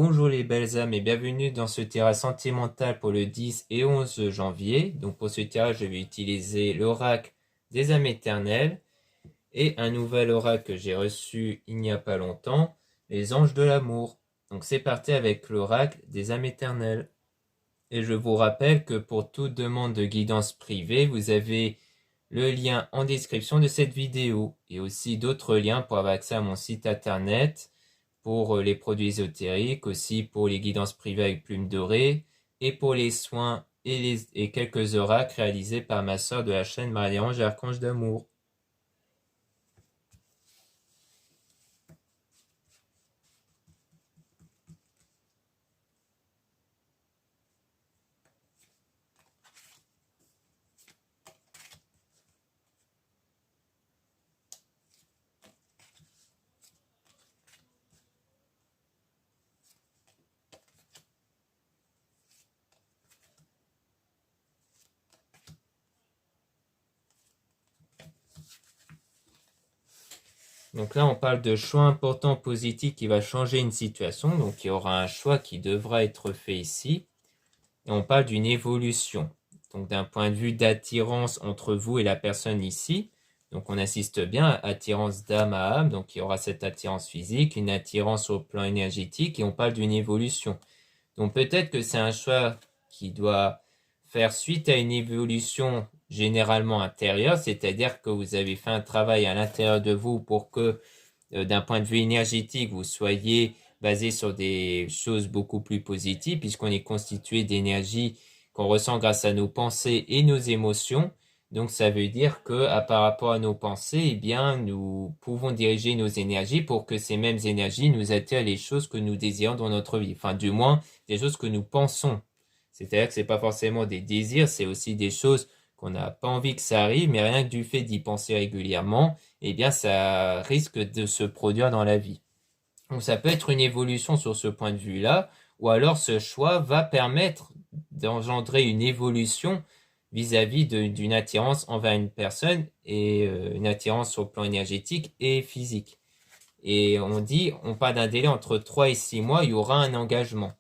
Bonjour les belles âmes et bienvenue dans ce tirage sentimental pour le 10 et 11 janvier. Donc pour ce tirage, je vais utiliser l'oracle des âmes éternelles et un nouvel oracle que j'ai reçu il n'y a pas longtemps, les anges de l'amour. Donc c'est parti avec l'oracle des âmes éternelles. Et je vous rappelle que pour toute demande de guidance privée, vous avez le lien en description de cette vidéo et aussi d'autres liens pour avoir accès à mon site internet, pour les produits ésotériques, aussi pour les guidances privées avec plume dorée et pour les soins et quelques oracles réalisés par ma sœur de la chaîne Marie-Ange et Archange d'amour. Donc là, on parle de choix important positif qui va changer une situation. Donc il y aura un choix qui devra être fait ici. Et on parle d'une évolution. Donc d'un point de vue d'attirance entre vous et la personne ici. Donc on assiste bien à attirance d'âme à âme. Donc il y aura cette attirance physique, une attirance au plan énergétique et on parle d'une évolution. Donc peut-être que c'est un choix qui doit faire suite à une évolution généralement intérieure, c'est-à-dire que vous avez fait un travail à l'intérieur de vous pour que d'un point de vue énergétique, vous soyez basé sur des choses beaucoup plus positives, puisqu'on est constitué d'énergie qu'on ressent grâce à nos pensées et nos émotions. Donc ça veut dire que par rapport à nos pensées, eh bien, nous pouvons diriger nos énergies pour que ces mêmes énergies nous attirent les choses que nous désirons dans notre vie. Enfin, du moins, des choses que nous pensons. C'est-à-dire que c'est pas forcément des désirs, c'est aussi des choses qu'on n'a pas envie que ça arrive, mais rien que du fait d'y penser régulièrement, eh bien, ça risque de se produire dans la vie. Donc, ça peut être une évolution sur ce point de vue-là, ou alors ce choix va permettre d'engendrer une évolution vis-à-vis d'une attirance envers une personne et une attirance sur le plan énergétique et physique. Et on parle d'un délai entre 3 et 6 mois, il y aura un engagement.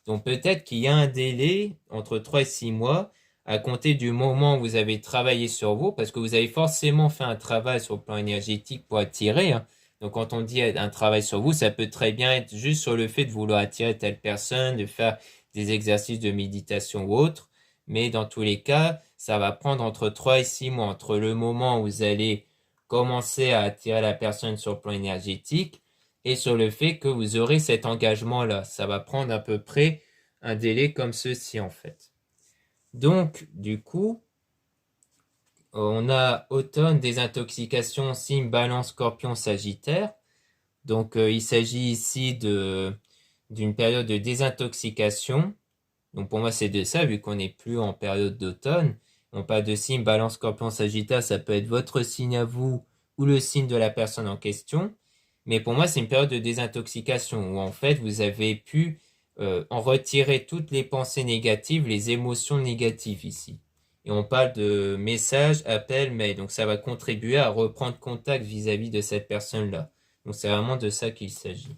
Donc peut-être qu'il y a un délai entre 3 et 6 mois à compter du moment où vous avez travaillé sur vous, parce que vous avez forcément fait un travail sur le plan énergétique pour attirer. Hein. Donc quand on dit un travail sur vous, ça peut très bien être juste sur le fait de vouloir attirer telle personne, de faire des exercices de méditation ou autre. Mais dans tous les cas, ça va prendre entre 3 et 6 mois, entre le moment où vous allez commencer à attirer la personne sur le plan énergétique et sur le fait que vous aurez cet engagement-là. Ça va prendre à peu près un délai comme ceci en fait. Donc, du coup, on a automne, désintoxication, signe, balance, scorpion, sagittaire. Donc, il s'agit ici d'une période de désintoxication. Donc, pour moi, c'est de ça, vu qu'on n'est plus en période d'automne. On parle de signe, balance, scorpion, sagittaire, ça peut être votre signe à vous ou le signe de la personne en question. Mais pour moi, c'est une période de désintoxication où en fait, vous avez pu en retirer toutes les pensées négatives, les émotions négatives ici. Et on parle de messages, appels, mails. Donc ça va contribuer à reprendre contact vis-à-vis de cette personne-là. Donc c'est vraiment de ça qu'il s'agit.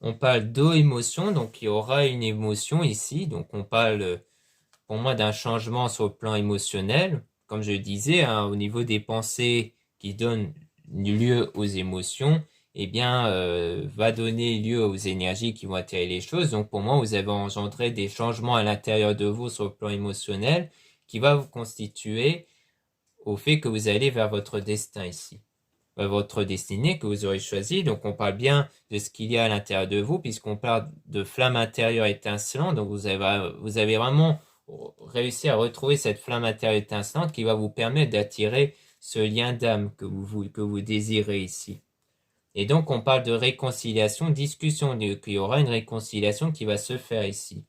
On parle d'eau-émotion, donc il y aura une émotion ici. Donc on parle pour moi d'un changement sur le plan émotionnel. Comme je disais, hein, au niveau des pensées qui donnent lieu aux émotions, eh bien, va donner lieu aux énergies qui vont attirer les choses. Donc pour moi, vous avez engendré des changements à l'intérieur de vous sur le plan émotionnel qui va vous constituer au fait que vous allez vers votre destin ici. Votre destinée que vous aurez choisi. Donc on parle bien de ce qu'il y a à l'intérieur de vous, puisqu'on parle de flamme intérieure étincelante. Donc vous avez vraiment réussi à retrouver cette flamme intérieure étincelante qui va vous permettre d'attirer ce lien d'âme que vous désirez ici. Et donc on parle de réconciliation, discussion, qu'il y aura une réconciliation qui va se faire ici.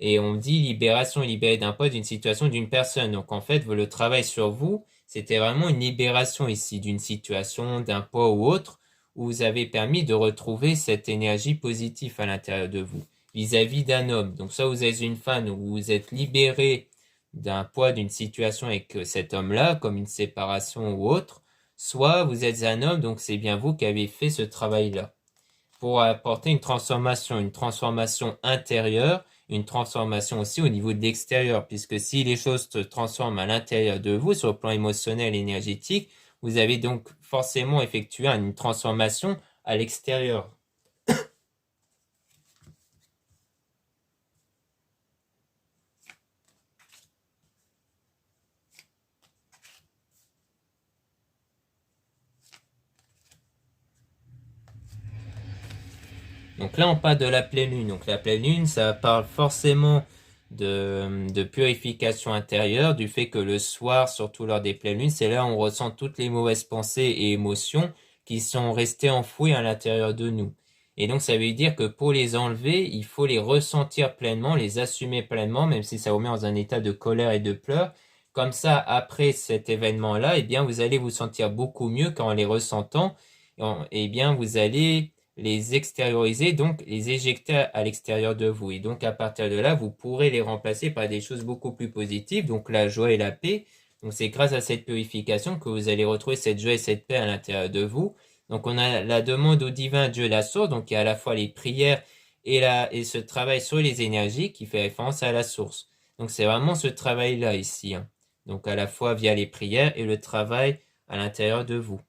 Et on dit libération, libéré d'un poids, d'une situation, d'une personne. Donc en fait, le travail sur vous, c'était vraiment une libération ici d'une situation, d'un poids ou autre, où vous avez permis de retrouver cette énergie positive à l'intérieur de vous, vis-à-vis d'un homme. Donc soit vous êtes une femme où vous êtes libéré d'un poids, d'une situation avec cet homme-là, comme une séparation ou autre, soit vous êtes un homme, donc c'est bien vous qui avez fait ce travail-là, pour apporter une transformation intérieure, une transformation aussi au niveau de l'extérieur, puisque si les choses se transforment à l'intérieur de vous, sur le plan émotionnel et énergétique, vous avez donc forcément effectué une transformation à l'extérieur. Donc là, on parle de la pleine lune. Donc la pleine lune, ça parle forcément de purification intérieure, du fait que le soir, surtout lors des pleines lunes, c'est là où on ressent toutes les mauvaises pensées et émotions qui sont restées enfouies à l'intérieur de nous. Et donc ça veut dire que pour les enlever, il faut les ressentir pleinement, les assumer pleinement, même si ça vous met dans un état de colère et de pleurs. Comme ça, après cet événement-là, eh bien, vous allez vous sentir beaucoup mieux qu'en les ressentant. Eh bien, vous allez les extérioriser, donc les éjecter à l'extérieur de vous. Et donc à partir de là, vous pourrez les remplacer par des choses beaucoup plus positives, donc la joie et la paix. Donc c'est grâce à cette purification que vous allez retrouver cette joie et cette paix à l'intérieur de vous. Donc on a la demande au divin Dieu la source, donc il y a à la fois les prières et ce travail sur les énergies qui fait référence à la source. Donc c'est vraiment ce travail-là ici, hein. Donc à la fois via les prières et le travail à l'intérieur de vous.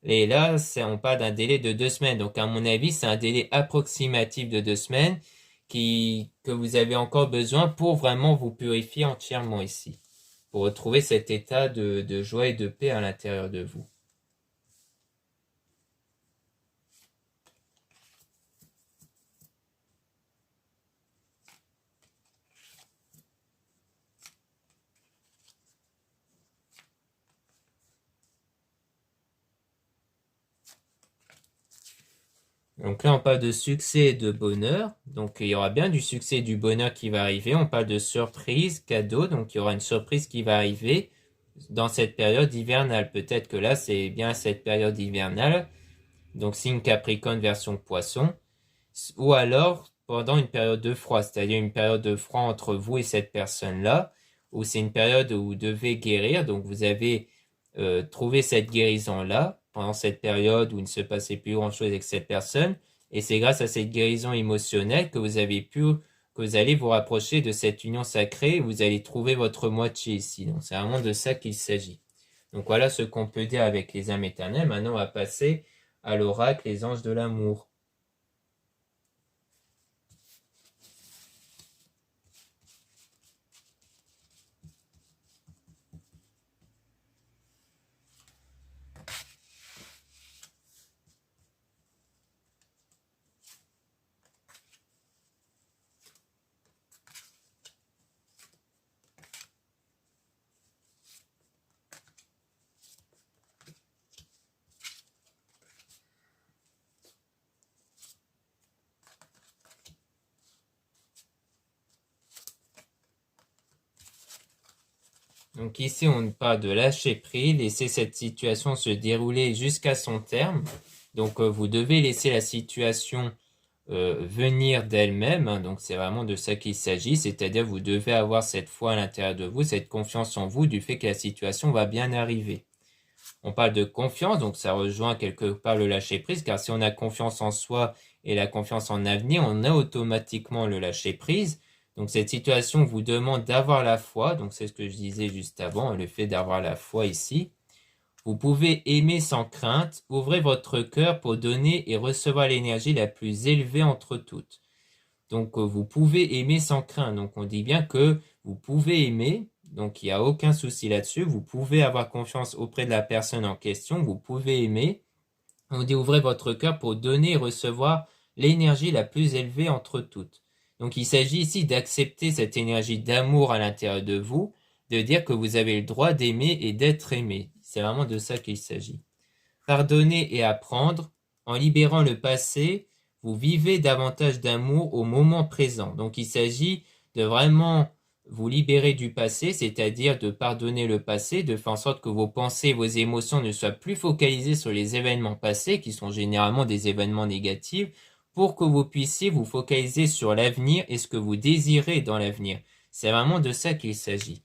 Et là, on parle d'un délai de 2 semaines. Donc, à mon avis, c'est un délai approximatif de 2 semaines que vous avez encore besoin pour vraiment vous purifier entièrement ici, pour retrouver cet état de joie et de paix à l'intérieur de vous. Donc là, on parle de succès et de bonheur. Donc, il y aura bien du succès et du bonheur qui va arriver. On parle de surprise, cadeau. Donc, il y aura une surprise qui va arriver dans cette période hivernale. Peut-être que là, c'est bien cette période hivernale. Donc, signe Capricorne version Poisson. Ou alors pendant une période de froid, c'est-à-dire une période de froid entre vous et cette personne-là, où c'est une période où vous devez guérir. Donc, vous avez trouvé cette guérison-là pendant cette période où il ne se passait plus grand-chose avec cette personne. Et c'est grâce à cette guérison émotionnelle que vous allez vous rapprocher de cette union sacrée et vous allez trouver votre moitié ici. Donc, c'est vraiment de ça qu'il s'agit. Donc, voilà ce qu'on peut dire avec les âmes éternelles. Maintenant, on va passer à l'oracle, les anges de l'amour. Donc ici, on parle de lâcher prise, laisser cette situation se dérouler jusqu'à son terme. Donc vous devez laisser la situation venir d'elle-même, hein. Donc c'est vraiment de ça qu'il s'agit, c'est-à-dire vous devez avoir cette foi à l'intérieur de vous, cette confiance en vous du fait que la situation va bien arriver. On parle de confiance, donc ça rejoint quelque part le lâcher prise, car si on a confiance en soi et la confiance en l'avenir, on a automatiquement le lâcher prise. Donc cette situation vous demande d'avoir la foi, donc c'est ce que je disais juste avant, le fait d'avoir la foi ici. Vous pouvez aimer sans crainte, ouvrez votre cœur pour donner et recevoir l'énergie la plus élevée entre toutes. Donc vous pouvez aimer sans crainte, donc on dit bien que vous pouvez aimer, donc il n'y a aucun souci là-dessus, vous pouvez avoir confiance auprès de la personne en question, vous pouvez aimer. On dit ouvrez votre cœur pour donner et recevoir l'énergie la plus élevée entre toutes. Donc il s'agit ici d'accepter cette énergie d'amour à l'intérieur de vous, de dire que vous avez le droit d'aimer et d'être aimé. C'est vraiment de ça qu'il s'agit. Pardonner et apprendre, en libérant le passé, vous vivez davantage d'amour au moment présent. Donc il s'agit de vraiment vous libérer du passé, c'est-à-dire de pardonner le passé, de faire en sorte que vos pensées, vos émotions ne soient plus focalisées sur les événements passés, qui sont généralement des événements négatifs, pour que vous puissiez vous focaliser sur l'avenir et ce que vous désirez dans l'avenir. C'est vraiment de ça qu'il s'agit.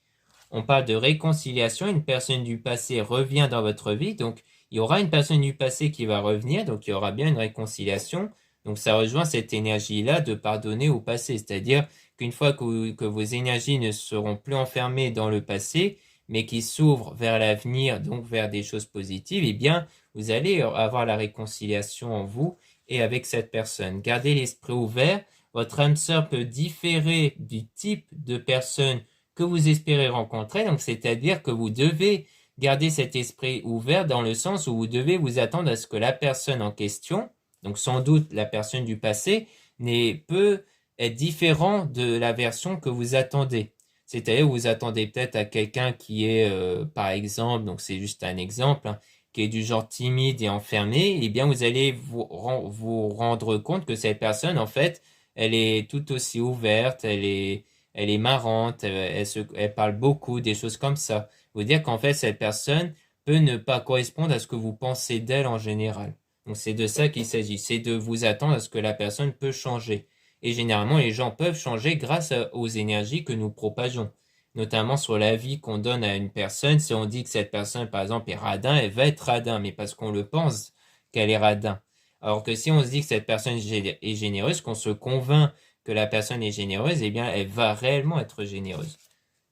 On parle de réconciliation, une personne du passé revient dans votre vie, donc il y aura une personne du passé qui va revenir, donc il y aura bien une réconciliation. Donc ça rejoint cette énergie-là de pardonner au passé, c'est-à-dire qu'une fois que vos énergies ne seront plus enfermées dans le passé, mais qui s'ouvrent vers l'avenir, donc vers des choses positives, eh bien, vous allez avoir la réconciliation en vous et avec cette personne. Gardez l'esprit ouvert. Votre âme sœur peut différer du type de personne que vous espérez rencontrer, donc c'est-à-dire que vous devez garder cet esprit ouvert dans le sens où vous devez vous attendre à ce que la personne en question, donc sans doute la personne du passé, peut être différent de la version que vous attendez. C'est-à-dire vous attendez peut-être à quelqu'un qui est, par exemple, donc c'est juste un exemple, hein, qui est du genre timide et enfermé, eh bien vous allez vous rendre compte que cette personne, en fait, elle est tout aussi ouverte, elle est marrante, elle parle beaucoup, des choses comme ça. Vous dire qu'en fait, cette personne peut ne pas correspondre à ce que vous pensez d'elle en général. Donc c'est de ça qu'il s'agit, c'est de vous attendre à ce que la personne peut changer. Et généralement, les gens peuvent changer grâce aux énergies que nous propageons, notamment sur l'avis qu'on donne à une personne. Si on dit que cette personne, par exemple, est radin, elle va être radin, mais parce qu'on le pense qu'elle est radin. Alors que si on se dit que cette personne est généreuse, qu'on se convainc que la personne est généreuse, eh bien, elle va réellement être généreuse.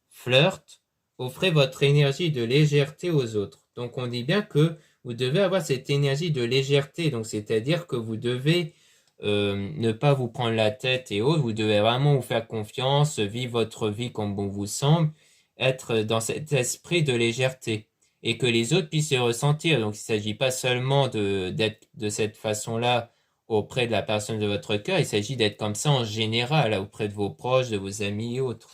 Flirt, offrez votre énergie de légèreté aux autres. Donc, on dit bien que vous devez avoir cette énergie de légèreté. Donc, c'est-à-dire que vous devez ne pas vous prendre la tête et autres. Vous devez vraiment vous faire confiance, vivre votre vie comme bon vous semble, être dans cet esprit de légèreté et que les autres puissent le ressentir. Donc, il ne s'agit pas seulement d'être de cette façon-là auprès de la personne de votre cœur, il s'agit d'être comme ça en général, auprès de vos proches, de vos amis et autres.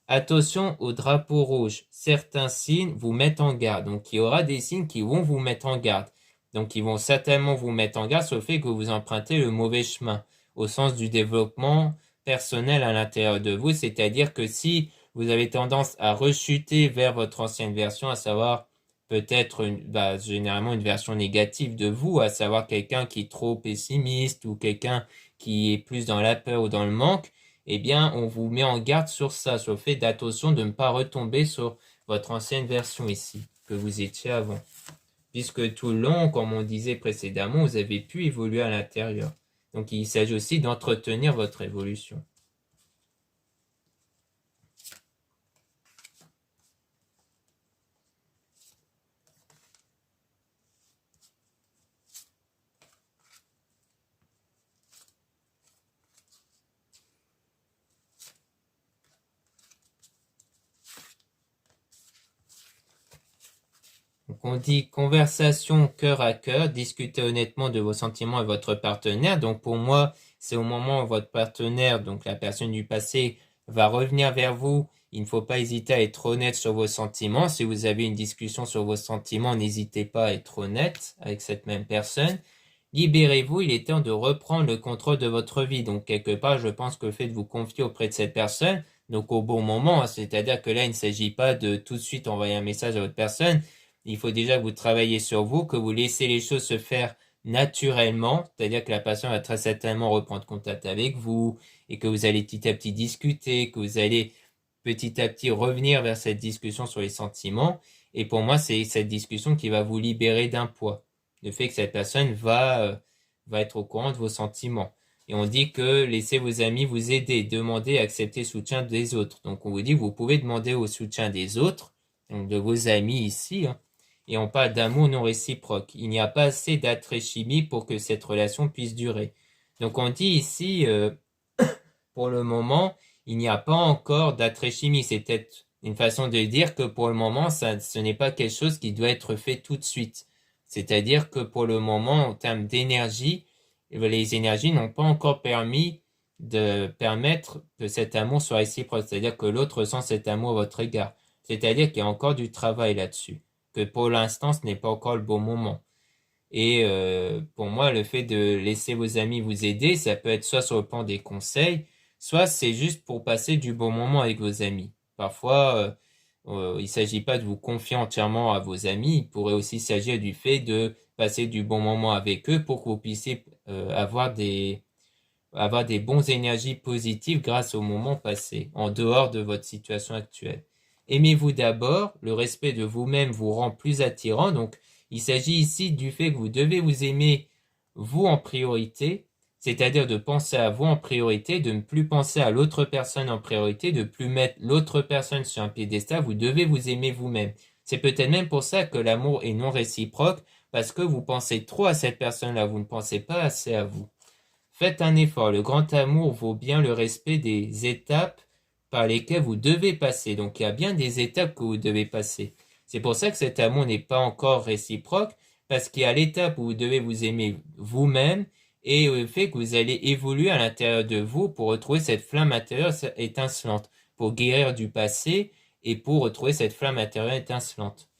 Attention au drapeau rouge. Certains signes vous mettent en garde. Donc, il y aura des signes qui vont vous mettre en garde. Donc, ils vont certainement vous mettre en garde sur le fait que vous empruntez le mauvais chemin, au sens du développement personnel à l'intérieur de vous. C'est-à-dire que si vous avez tendance à rechuter vers votre ancienne version, à savoir peut-être généralement une version négative de vous, à savoir quelqu'un qui est trop pessimiste ou quelqu'un qui est plus dans la peur ou dans le manque, eh bien, on vous met en garde sur ça, sur le fait d'attention de ne pas retomber sur votre ancienne version ici, que vous étiez avant. Puisque tout le long, comme on disait précédemment, vous avez pu évoluer à l'intérieur. Donc, il s'agit aussi d'entretenir votre évolution. Donc on dit conversation cœur à cœur, discutez honnêtement de vos sentiments avec votre partenaire. Donc pour moi, c'est au moment où votre partenaire, donc la personne du passé, va revenir vers vous. Il ne faut pas hésiter à être honnête sur vos sentiments. Si vous avez une discussion sur vos sentiments, n'hésitez pas à être honnête avec cette même personne. Libérez-vous, il est temps de reprendre le contrôle de votre vie. Donc quelque part, je pense que le fait de vous confier auprès de cette personne, donc au bon moment, hein, c'est-à-dire que là, il ne s'agit pas de tout de suite envoyer un message à votre personne. Il faut déjà que vous travaillez sur vous, que vous laissez les choses se faire naturellement, c'est-à-dire que la personne va très certainement reprendre contact avec vous et que vous allez petit à petit discuter, que vous allez petit à petit revenir vers cette discussion sur les sentiments. Et pour moi, c'est cette discussion qui va vous libérer d'un poids. Le fait que cette personne va être au courant de vos sentiments. Et on dit que laissez vos amis vous aider, demandez, accepter le soutien des autres. Donc on vous dit que vous pouvez demander au soutien des autres, donc de vos amis ici, hein, et on parle d'amour non réciproque. Il n'y a pas assez d'attrait-chimie pour que cette relation puisse durer. Donc on dit ici, pour le moment, il n'y a pas encore d'attrait-chimie. C'est peut-être une façon de dire que pour le moment, ce n'est pas quelque chose qui doit être fait tout de suite. C'est-à-dire que pour le moment, en termes d'énergie, les énergies n'ont pas encore permis de permettre que cet amour soit réciproque. C'est-à-dire que l'autre ressent cet amour à votre égard. C'est-à-dire qu'il y a encore du travail là-dessus. Que pour l'instant, ce n'est pas encore le bon moment. Et pour moi, le fait de laisser vos amis vous aider, ça peut être soit sur le plan des conseils, soit c'est juste pour passer du bon moment avec vos amis. Parfois, il ne s'agit pas de vous confier entièrement à vos amis, il pourrait aussi s'agir du fait de passer du bon moment avec eux pour que vous puissiez avoir des bons énergies positives grâce au moment passé, en dehors de votre situation actuelle. Aimez-vous d'abord, le respect de vous-même vous rend plus attirant, donc il s'agit ici du fait que vous devez vous aimer vous en priorité, c'est-à-dire de penser à vous en priorité, de ne plus penser à l'autre personne en priorité, de ne plus mettre l'autre personne sur un piédestal, vous devez vous aimer vous-même. C'est peut-être même pour ça que l'amour est non réciproque, parce que vous pensez trop à cette personne-là, vous ne pensez pas assez à vous. Faites un effort, le grand amour vaut bien le respect des étapes par lesquelles vous devez passer. Donc il y a bien des étapes que vous devez passer. C'est pour ça que cet amour n'est pas encore réciproque, parce qu'il y a l'étape où vous devez vous aimer vous-même et le fait que vous allez évoluer à l'intérieur de vous pour retrouver cette flamme intérieure étincelante, pour guérir du passé et pour retrouver cette flamme intérieure étincelante.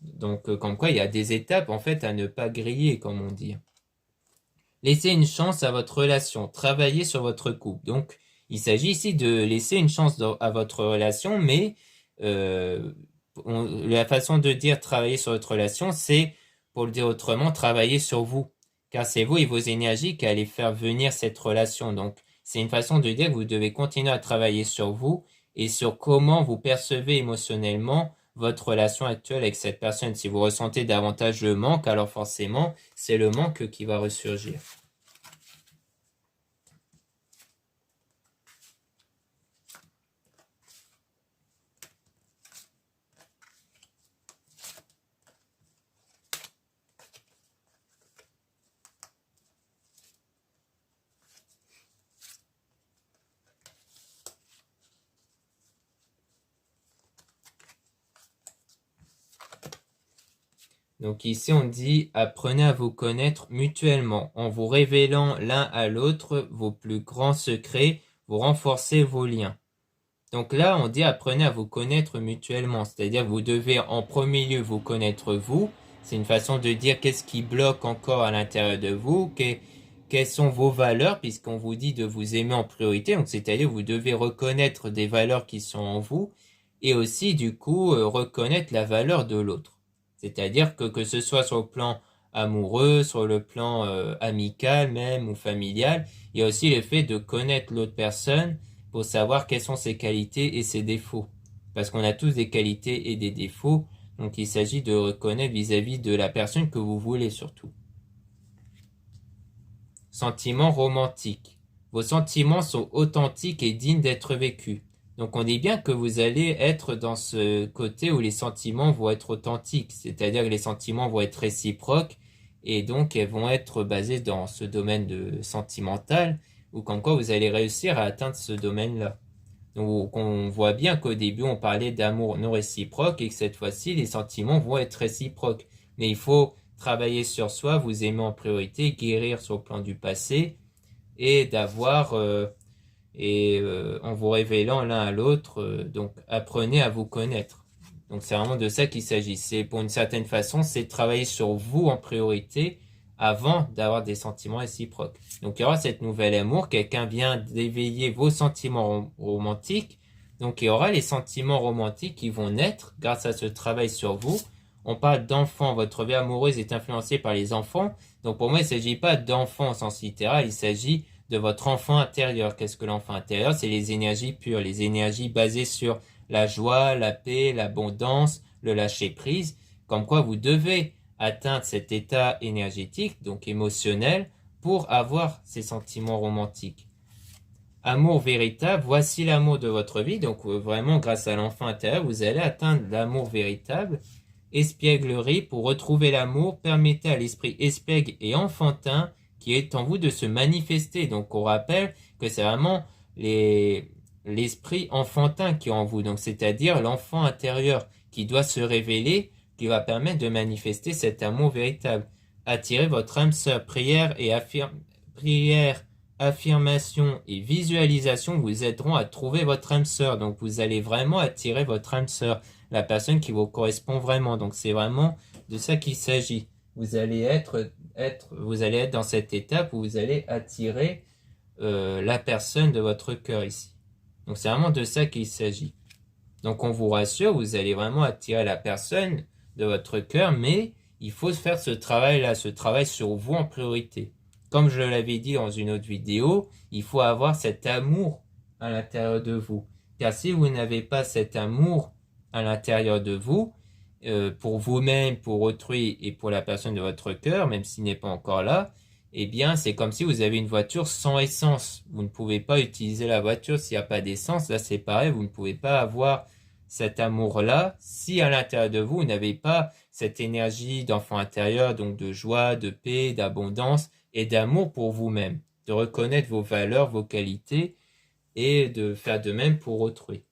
Donc comme quoi il y a des étapes en fait à ne pas griller, comme on dit. Laissez une chance à votre relation, travaillez sur votre couple. Donc, il s'agit ici de laisser une chance à votre relation, mais la façon de dire travailler sur votre relation, c'est, pour le dire autrement, travailler sur vous. Car c'est vous et vos énergies qui allez faire venir cette relation. Donc, c'est une façon de dire que vous devez continuer à travailler sur vous et sur comment vous percevez émotionnellement votre relation actuelle avec cette personne. Si vous ressentez davantage le manque, alors forcément, c'est le manque qui va ressurgir. Donc ici on dit apprenez à vous connaître mutuellement en vous révélant l'un à l'autre vos plus grands secrets, vous renforcez vos liens. Donc là on dit apprenez à vous connaître mutuellement, c'est-à-dire vous devez en premier lieu vous connaître vous. C'est une façon de dire qu'est-ce qui bloque encore à l'intérieur de vous, quelles sont vos valeurs puisqu'on vous dit de vous aimer en priorité. Donc c'est-à-dire vous devez reconnaître des valeurs qui sont en vous et aussi du coup reconnaître la valeur de l'autre. C'est-à-dire que ce soit sur le plan amoureux, sur le plan amical même ou familial, il y a aussi le fait de connaître l'autre personne pour savoir quelles sont ses qualités et ses défauts. Parce qu'on a tous des qualités et des défauts, donc il s'agit de reconnaître vis-à-vis de la personne que vous voulez surtout. Sentiments romantiques. Vos sentiments sont authentiques et dignes d'être vécus. Donc on dit bien que vous allez être dans ce côté où les sentiments vont être authentiques, c'est-à-dire que les sentiments vont être réciproques et donc elles vont être basées dans ce domaine de sentimental ou comme quoi vous allez réussir à atteindre ce domaine-là. Donc on voit bien qu'au début on parlait d'amour non réciproque et que cette fois-ci les sentiments vont être réciproques. Mais il faut travailler sur soi, vous aimer en priorité, guérir sur le plan du passé et d'avoir en vous révélant l'un à l'autre, donc apprenez à vous connaître. Donc c'est vraiment de ça qu'il s'agit. C'est pour une certaine façon, c'est de travailler sur vous en priorité avant d'avoir des sentiments réciproques. Donc il y aura cette nouvelle amour, quelqu'un vient d'éveiller vos sentiments romantiques, donc il y aura les sentiments romantiques qui vont naître grâce à ce travail sur vous. On parle d'enfants, votre vie amoureuse est influencée par les enfants, donc pour moi il ne s'agit pas d'enfants au sens littéral, il s'agit de votre enfant intérieur. Qu'est-ce que l'enfant intérieur? C'est les énergies pures, les énergies basées sur la joie, la paix, l'abondance, le lâcher-prise, comme quoi vous devez atteindre cet état énergétique, donc émotionnel, pour avoir ces sentiments romantiques. Amour véritable, voici l'amour de votre vie, donc vraiment grâce à l'enfant intérieur, vous allez atteindre l'amour véritable. Espièglerie, pour retrouver l'amour, permettez à l'esprit espiègle et enfantin qui est en vous de se manifester. Donc on rappelle que c'est vraiment l'esprit enfantin qui est en vous, donc c'est-à-dire l'enfant intérieur qui doit se révéler, qui va permettre de manifester cet amour véritable. Attirez votre âme sœur, prière, affirmation et visualisation vous aideront à trouver votre âme sœur. Donc vous allez vraiment attirer votre âme sœur, la personne qui vous correspond vraiment. Donc c'est vraiment de ça qu'il s'agit. Vous allez être dans cette étape où vous allez attirer la personne de votre cœur ici. Donc c'est vraiment de ça qu'il s'agit. Donc on vous rassure, vous allez vraiment attirer la personne de votre cœur, mais il faut faire ce travail-là, ce travail sur vous en priorité. Comme je l'avais dit dans une autre vidéo, il faut avoir cet amour à l'intérieur de vous. Car si vous n'avez pas cet amour à l'intérieur de vous, pour vous-même, pour autrui et pour la personne de votre cœur, même s'il n'est pas encore là, eh bien, c'est comme si vous avez une voiture sans essence. Vous ne pouvez pas utiliser la voiture s'il n'y a pas d'essence. Là, c'est pareil, vous ne pouvez pas avoir cet amour-là si à l'intérieur de vous, vous n'avez pas cette énergie d'enfant intérieur, donc de joie, de paix, d'abondance et d'amour pour vous-même, de reconnaître vos valeurs, vos qualités et de faire de même pour autrui.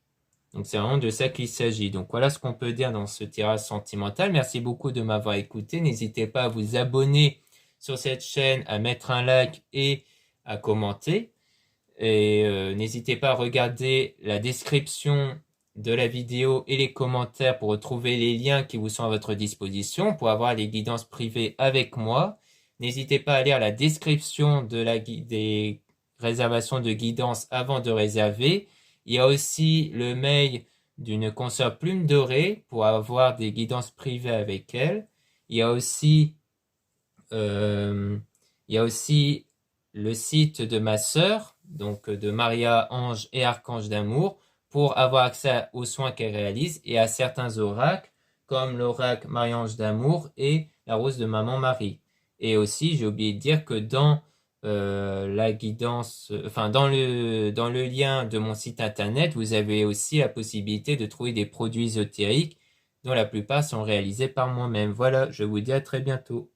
Donc c'est vraiment de ça qu'il s'agit. Donc voilà ce qu'on peut dire dans ce tirage sentimental. Merci beaucoup de m'avoir écouté. N'hésitez pas à vous abonner sur cette chaîne, à mettre un like et à commenter. Et n'hésitez pas à regarder la description de la vidéo et les commentaires pour retrouver les liens qui vous sont à votre disposition pour avoir les guidances privées avec moi. N'hésitez pas à lire la description des réservations de guidance avant de réserver. Il y a aussi le mail d'une consoeur Plume Dorée pour avoir des guidances privées avec elle. Il y a aussi le site de ma sœur, donc de Maria Ange et Archange d'Amour, pour avoir accès aux soins qu'elle réalise et à certains oracles, comme l'oracle Marie-Ange d'Amour et la rose de Maman Marie. Et aussi, j'ai oublié de dire que dans la guidance, enfin dans le lien de mon site internet, vous avez aussi la possibilité de trouver des produits ésotériques dont la plupart sont réalisés par moi-même. Voilà, je vous dis à très bientôt.